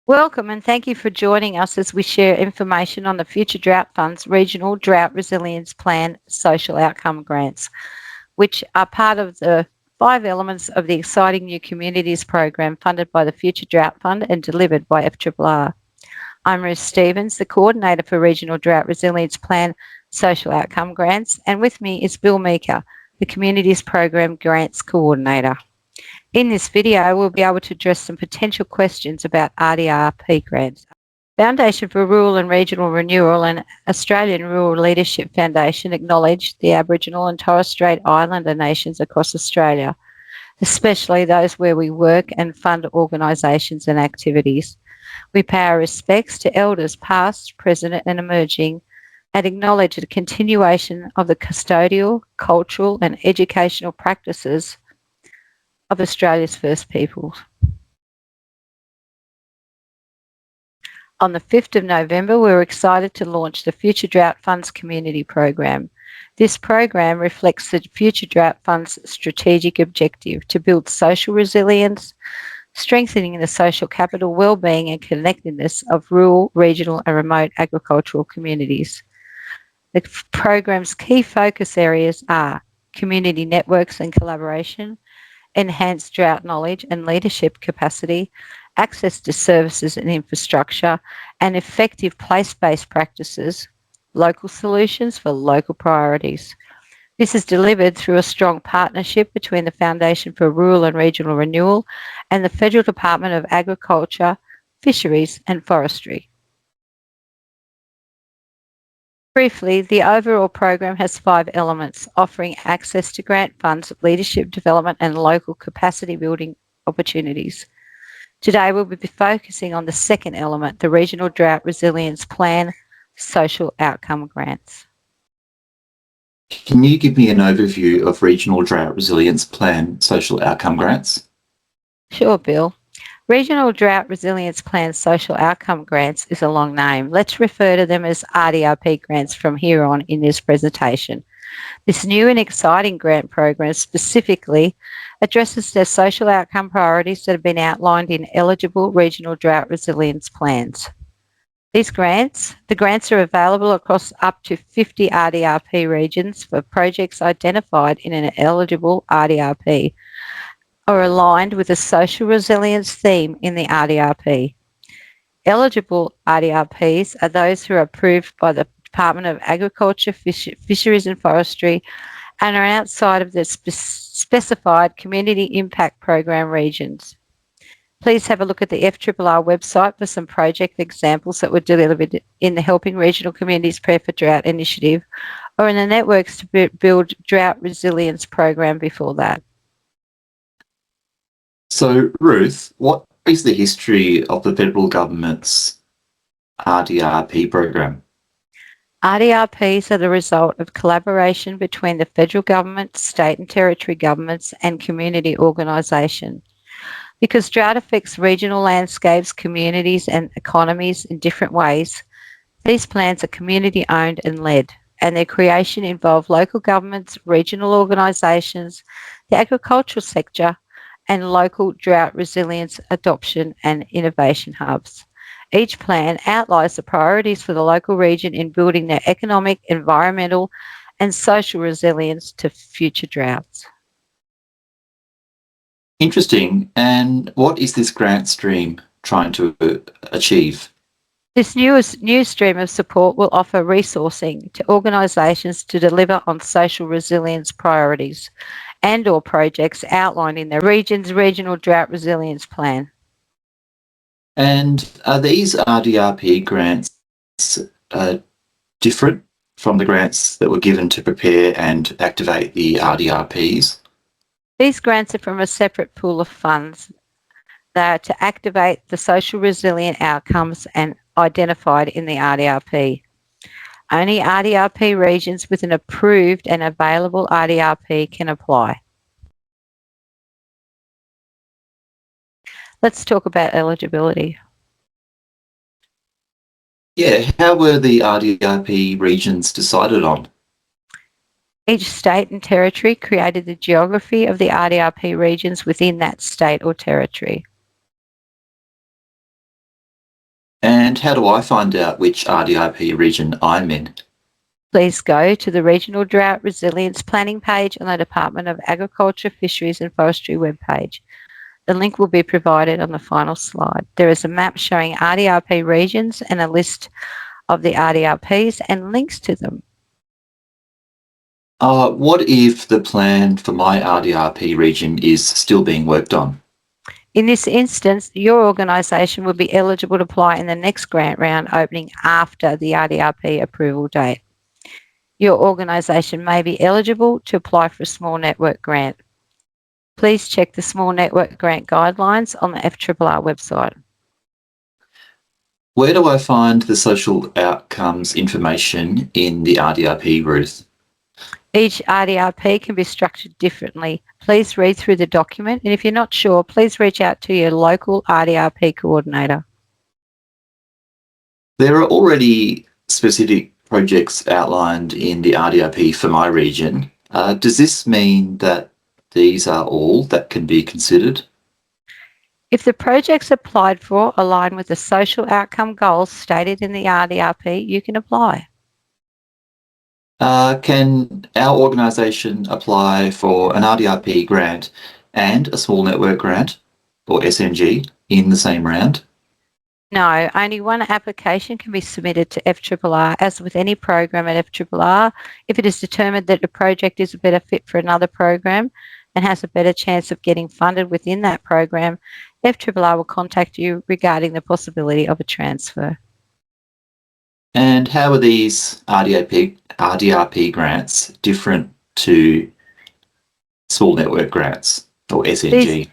Welcome and thank you for joining us as we share information on the Future Drought Fund's Regional Drought Resilience Plan social outcome grants, which are part of the 5 elements of the exciting new communities program funded by the Future Drought Fund and delivered by FRRR. I'm Ruth Stevens, the Coordinator for Regional Drought Resilience Plan social outcome grants, and with me is Bill Meeker, the Communities Program Grants Coordinator. In this video, we'll be able to address some potential questions about RDRP grants. Foundation for Rural and Regional Renewal and Australian Rural Leadership Foundation acknowledge the Aboriginal and Torres Strait Islander nations across Australia, especially those where we work and fund organisations and activities. We pay our respects to elders past, present and emerging, and acknowledge the continuation of the custodial, cultural and educational practices of Australia's First Peoples. On the 5th of November, we were excited to launch the Future Drought Fund's community program. This program reflects the Future Drought Fund's strategic objective to build social resilience, strengthening the social capital, well-being and connectedness of rural, regional and remote agricultural communities. The program's key focus areas are community networks and collaboration, enhanced drought knowledge and leadership capacity, access to services and infrastructure, and effective place-based practices, local solutions for local priorities. This is delivered through a strong partnership between the Foundation for Rural and Regional Renewal and the Federal Department of Agriculture, Fisheries and Forestry. Briefly, the overall program has 5 elements, offering access to grant funds, leadership development and local capacity building opportunities. Today we'll be focusing on the second element, the Regional Drought Resilience Plan social outcome grants. Can you give me an overview of Regional Drought Resilience Plan social outcome grants? Sure, Bill. Regional Drought Resilience Plan social outcome grants is a long name. Let's refer to them as RDRP grants from here on in this presentation. This new and exciting grant program specifically addresses the social outcome priorities that have been outlined in eligible regional drought resilience plans. The grants are available across up to 50 RDRP regions for projects identified in an eligible RDRP or aligned with a social resilience theme in the RDRP. Eligible RDRPs are those who are approved by the Department of Agriculture, Fisheries and Forestry and are outside of the specified Community Impact Program regions. Please have a look at the FRRR website for some project examples that were delivered in the Helping Regional Communities Prepare for Drought initiative or in the Networks to Build Drought Resilience program before that. So, Ruth, what is the history of the federal government's RDRP program? RDRPs are the result of collaboration between the federal government, state and territory governments and community organisations. Because drought affects regional landscapes, communities and economies in different ways, these plans are community owned and led, and their creation involved local governments, regional organisations, the agricultural sector and local drought resilience adoption and innovation hubs. Each plan outlines the priorities for the local region in building their economic, environmental and social resilience to future droughts. Interesting. And what is this grant stream trying to achieve? This new stream of support will offer resourcing to organisations to deliver on social resilience priorities and or projects outlined in the region's Regional Drought Resilience Plan. And are these RDRP grants different from the grants that were given to prepare and activate the RDRPs? These grants are from a separate pool of funds that are to activate the social resilient outcomes and identified in the RDRP. Only RDRP regions with an approved and available RDRP can apply. Let's talk about eligibility. Yeah, how were the RDRP regions decided on? Each state and territory created the geography of the RDRP regions within that state or territory. And how do I find out which RDRP region I'm in? Please go to the Regional Drought Resilience Planning page on the Department of Agriculture, Fisheries and Forestry webpage. The link will be provided on the final slide. There is a map showing RDRP regions and a list of the RDRPs and links to them. What if the plan for my RDRP region is still being worked on? In this instance, your organisation will be eligible to apply in the next grant round opening after the RDRP approval date. Your organisation may be eligible to apply for a small network grant. Please check the small network grant guidelines on the FRRR website. Where do I find the social outcomes information in the RDRP, Ruth? Each RDRP can be structured differently. Please read through the document, and if you're not sure, please reach out to your local RDRP coordinator. There are already specific projects outlined in the RDRP for my region. Does this mean that these are all that can be considered? If the projects applied for align with the social outcome goals stated in the RDRP, you can apply. Can our organisation apply for an RDRP grant and a small network grant, or SNG, in the same round? No, only one application can be submitted to FRRR. As with any program at FRRR, if it is determined that a project is a better fit for another program and has a better chance of getting funded within that program, FRRR will contact you regarding the possibility of a transfer. And how are these RDRP grants different to small network grants, or SNG?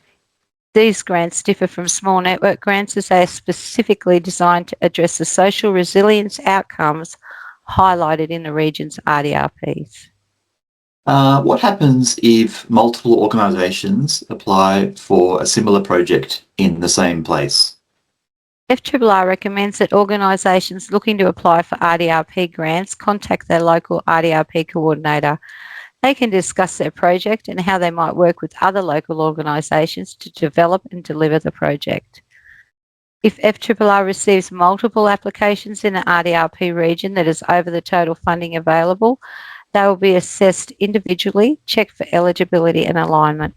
These grants differ from small network grants as they are specifically designed to address the social resilience outcomes highlighted in the region's RDRPs. What happens if multiple organisations apply for a similar project in the same place? FRRR recommends that organisations looking to apply for RDRP grants contact their local RDRP coordinator. They can discuss their project and how they might work with other local organisations to develop and deliver the project. If FRRR receives multiple applications in an RDRP region that is over the total funding available, they will be assessed individually, checked for eligibility and alignment.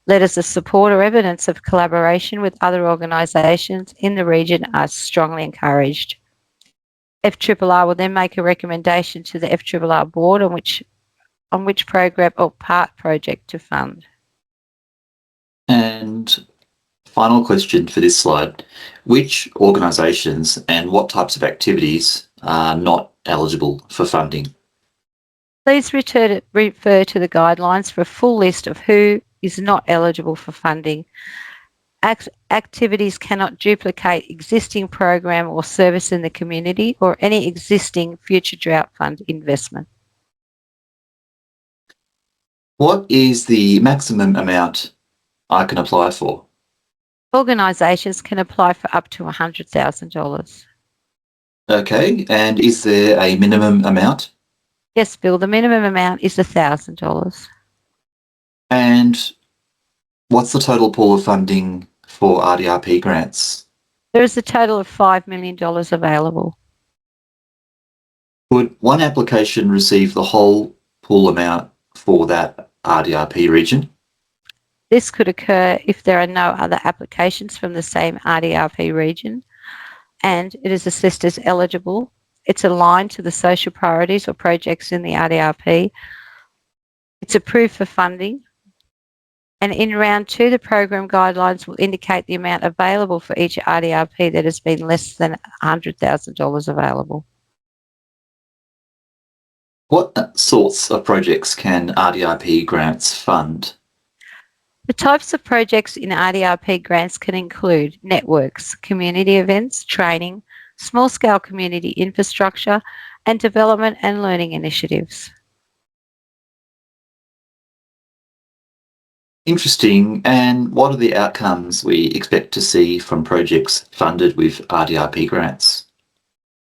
Letters of support or evidence of collaboration with other organisations in the region are strongly encouraged. FRRR will then make a recommendation to the FRRR board on which program or part project to fund. And final question for this slide, which organisations and what types of activities are not eligible for funding? Please refer to the guidelines for a full list of who is not eligible for funding. Activities cannot duplicate existing program or service in the community or any existing future drought fund investment. What is the maximum amount I can apply for? Organisations can apply for up to $100,000. Okay, and is there a minimum amount? Yes, Bill, the minimum amount is $1,000. And what's the total pool of funding for RDRP grants? There is a total of $5 million available. Would one application receive the whole pool amount for that RDRP region? This could occur if there are no other applications from the same RDRP region and it is assessed as eligible. It's aligned to the social priorities or projects in the RDRP. It's approved for funding. And in round 2, the program guidelines will indicate the amount available for each RDRP that has been less than $100,000 available. What sorts of projects can RDRP grants fund? The types of projects in RDRP grants can include networks, community events, training, small-scale community infrastructure, and development and learning initiatives. Interesting. And what are the outcomes we expect to see from projects funded with RDRP grants?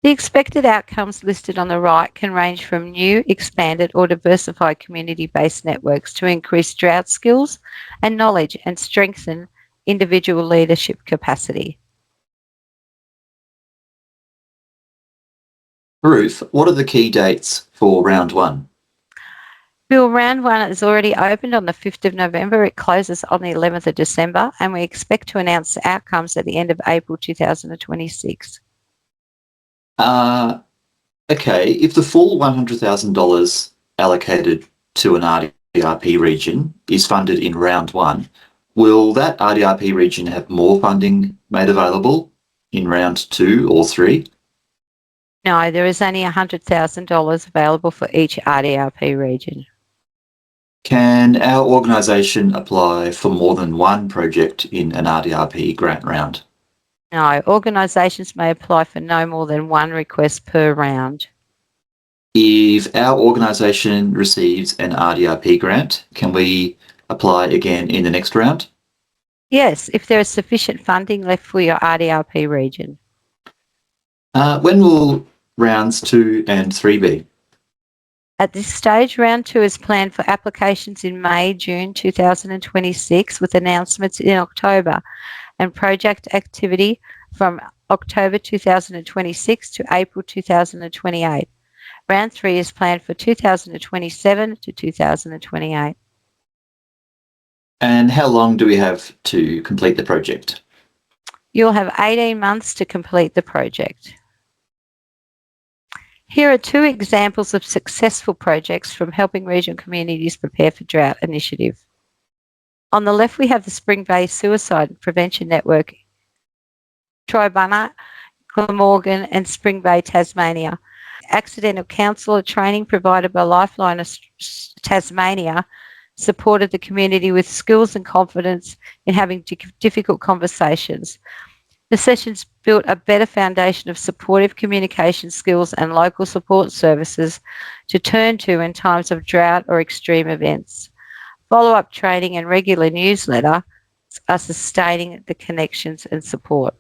The expected outcomes listed on the right can range from new, expanded or diversified community-based networks to increase drought skills and knowledge and strengthen individual leadership capacity. Ruth, what are the key dates for round one? Bill, round one is already opened on the 5th of November. It closes on the 11th of December, and we expect to announce the outcomes at the end of April 2026. Okay, if the full $100,000 allocated to an RDRP region is funded in round one, will that RDRP region have more funding made available in round two or three? No, there is only $100,000 available for each RDRP region. Can our organisation apply for more than one project in an RDRP grant round? No, organisations may apply for no more than one request per round. If our organisation receives an RDRP grant, can we apply again in the next round? Yes, if there is sufficient funding left for your RDRP region. When will rounds 2 and 3 be? At this stage, round two is planned for applications in May, June 2026, with announcements in October, and project activity from October 2026 to April 2028. Round three is planned for 2027 to 2028. And how long do we have to complete the project? You'll have 18 months to complete the project. Here are two examples of successful projects from helping regional communities prepare for drought initiative. On the left, we have the Spring Bay Suicide Prevention Network, Tribunna, Glamorgan and Spring Bay, Tasmania. Accidental counsellor training provided by Lifeline Tasmania supported the community with skills and confidence in having difficult conversations. The sessions built a better foundation of supportive communication skills and local support services to turn to in times of drought or extreme events. Follow-up training and regular newsletter are sustaining the connections and support.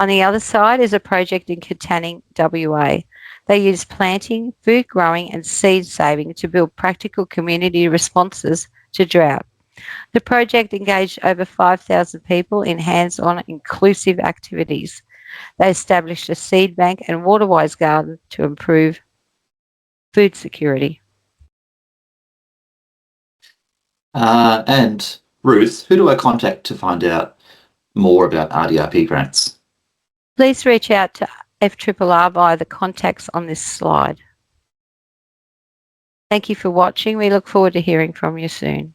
On the other side is a project in Katanning, WA. They use planting, food growing and seed saving to build practical community responses to drought. The project engaged over 5,000 people in hands-on inclusive activities. They established a seed bank and waterwise garden to improve food security. And Ruth, who do I contact to find out more about RDRP grants? Please reach out to FRRR via the contacts on this slide. Thank you for watching. We look forward to hearing from you soon.